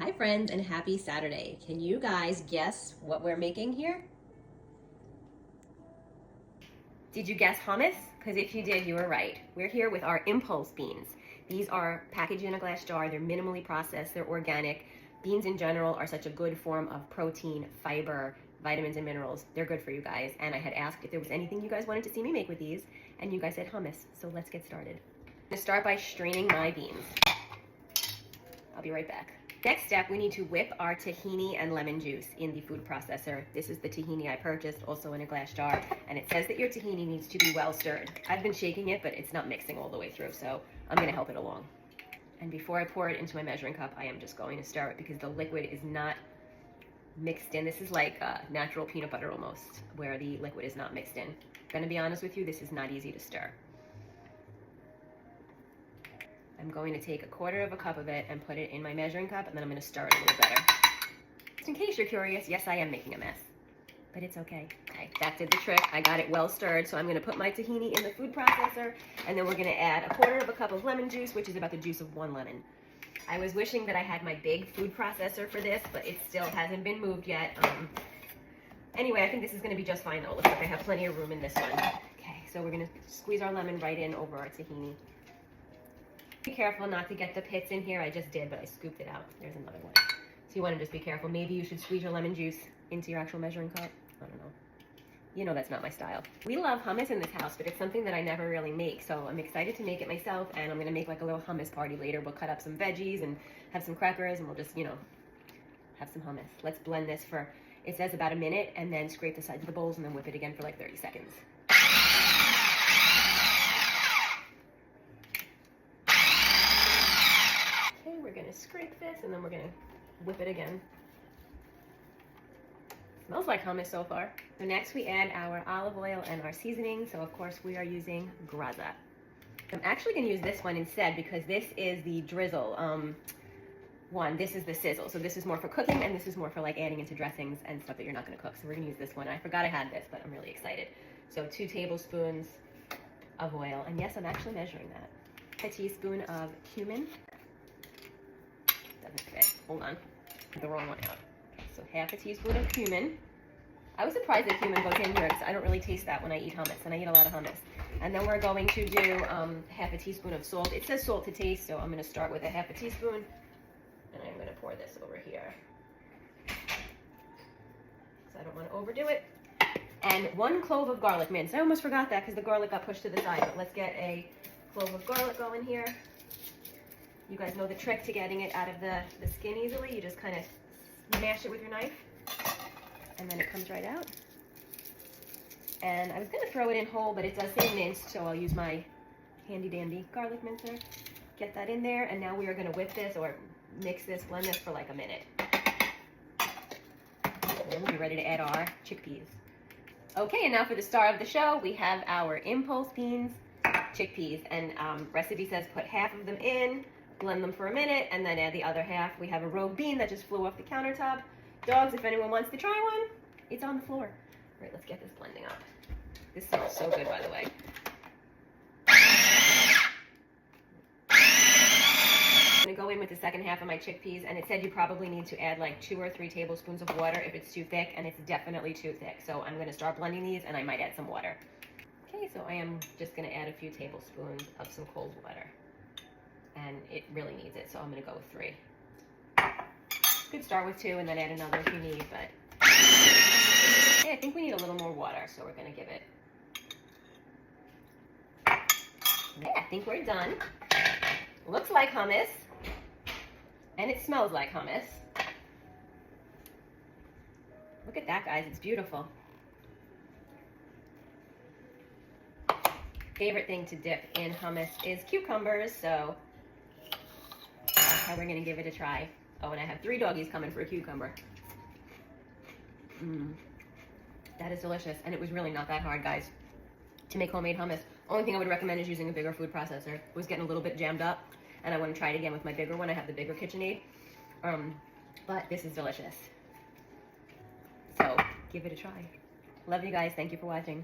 Hi friends and happy Saturday. Can you guys guess what we're making here? Did you guess hummus? Because if you did, you were right. We're here with our impulse beans. These are packaged in a glass jar. They're minimally processed. They're organic. Beans in general are such a good form of protein, fiber, vitamins, and minerals. They're good for you guys. And I had asked if there was anything you guys wanted to see me make with these, and you guys said hummus. So let's get started. I'm gonna start by straining my beans. I'll be right back. Next step, we need to whip our tahini and lemon juice in the food processor. This is the tahini I purchased, also in a glass jar, and it says that your tahini needs to be well stirred. I've been shaking it, but it's not mixing all the way through, so I'm gonna help it along. And before I pour it into my measuring cup, I am just going to stir it because the liquid is not mixed in. This is like natural peanut butter almost, where the liquid is not mixed in. Gonna be honest with you, this is not easy to stir. I'm going to take 1/4 cup of it and put it in my measuring cup, and then I'm going to stir it a little better. Just in case you're curious, yes, I am making a mess, but it's okay. Okay, that did the trick. I got it well stirred, so I'm going to put my tahini in the food processor, and then we're going to add 1/4 cup of lemon juice, which is about the juice of 1 lemon. I was wishing that I had my big food processor for this, but it still hasn't been moved yet. Anyway, I think this is going to be just fine, though. Looks like I have plenty of room in this one. Okay, so we're going to squeeze our lemon right in over our tahini. Be careful not to get the pits in here. I just did, but I scooped it out. There's another one. So you want to just be careful. Maybe you should squeeze your lemon juice into your actual measuring cup. I don't know. You know that's not my style. We love hummus in this house, but it's something that I never really make. So I'm excited to make it myself, and I'm going to make like a little hummus party later. We'll cut up some veggies and have some crackers, and we'll just, have some hummus. Let's blend this for, it says about a minute, and then scrape the sides of the bowls, and then whip it again for like 30 seconds. We're going to scrape this, and then we're going to whip it again. Smells like hummus so far. So next we add our olive oil and our seasoning. So of course we are using graza. I'm actually going to use this one instead because this is the drizzle one. This is the sizzle. So this is more for cooking, and this is more for like adding into dressings and stuff that you're not going to cook. So we're going to use this one. I forgot I had this, but I'm really excited. So 2 tablespoons of oil. And yes, I'm actually measuring that. A teaspoon of cumin. Doesn't fit. Hold on. The wrong one out. So 1/2 teaspoon of cumin. I was surprised that cumin goes in here because I don't really taste that when I eat hummus, and I eat a lot of hummus. And then we're going to do 1/2 teaspoon of salt. It says salt to taste, so I'm going to start with 1/2 teaspoon, and I'm going to pour this over here because I don't want to overdo it. And 1 clove of garlic mince. I almost forgot that because the garlic got pushed to the side, but let's get a clove of garlic going here. You guys know the trick to getting it out of the skin easily. You just kind of mash it with your knife, and then it comes right out. And I was going to throw it in whole, but it does say minced, so I'll use my handy-dandy garlic mincer. Get that in there, and now we are going to whip this, or mix this, blend this for like a minute. And then we'll be ready to add our chickpeas. Okay, and now for the star of the show, we have our impulse beans, chickpeas. And recipe says put 1/2 of them in, blend them for a minute, and then add the other 1/2. We have a rogue bean that just flew off the countertop. Dogs, if anyone wants to try one, it's on the floor. All right, let's get this blending up. This smells so good, by the way. I'm gonna go in with the second 1/2 of my chickpeas, and it said you probably need to add like 2 or 3 tablespoons of water if it's too thick, and it's definitely too thick. So I'm gonna start blending these, and I might add some water. Okay, so I am just gonna add a few tablespoons of some cold water. And it really needs it, so I'm going to go with 3. You could start with 2 and then add another if you need, but yeah, I think we need a little more water, so we're going to give it. Yeah, I think we're done. Looks like hummus, and it smells like hummus. Look at that, guys. It's beautiful. Favorite thing to dip in hummus is cucumbers, so that's how we're going to give it a try. Oh, and I have 3 doggies coming for a cucumber. That is delicious, and it was really not that hard, guys, to make homemade hummus. Only thing I would recommend is using a bigger food processor. It was getting a little bit jammed up, and I want to try it again with my bigger one. I have the bigger KitchenAid, but this is delicious. So give it a try. Love you guys. Thank you for watching.